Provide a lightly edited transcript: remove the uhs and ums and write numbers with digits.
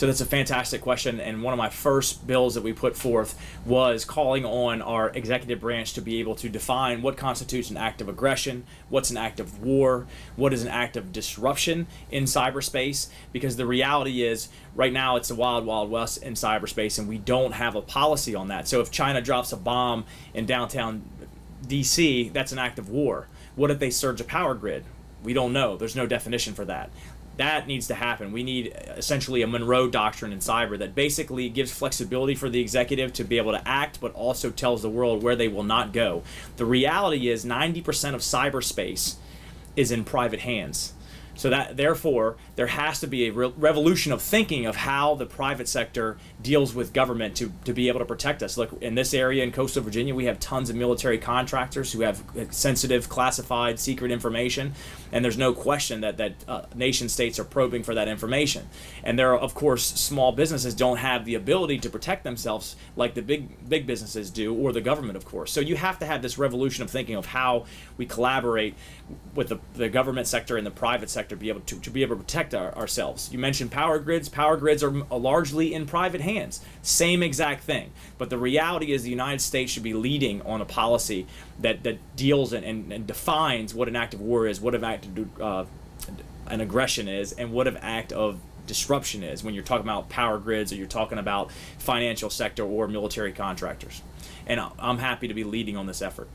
So that's a fantastic question, and one of my first bills that we put forth was calling on our executive branch to be able to define what constitutes an act of aggression, what's an act of war, what is an act of disruption in cyberspace, because the reality is right now it's the wild, wild west in cyberspace, and we don't have a policy on that. So if China drops a bomb in downtown DC, that's an act of war. What if they surge a power grid? We don't know. There's no definition for that. That needs to happen. We need essentially a Monroe Doctrine in cyber that basically gives flexibility for the executive to be able to act, but also tells the world where they will not go. The reality is 90% of cyberspace is in private hands. So that therefore there has to be a revolution of thinking of how the private sector deals with government to be able to protect us. Look, in this area in coastal Virginia, we have tons of military contractors who have sensitive, classified, secret information, and there's no question that nation states are probing for that information. And there are, of course, small businesses don't have the ability to protect themselves like the big businesses do, or the government, of course. So you have to have this revolution of thinking of how we collaborate with the government sector and the private sector to be able to protect ourselves. You mentioned power grids. Power grids are largely in private hands. Same exact thing. But the reality is the United States should be leading on a policy that deals and defines what an act of war is, what an act of an aggression is, and what an act of disruption is when you're talking about power grids or you're talking about financial sector or military contractors. And I'm happy to be leading on this effort.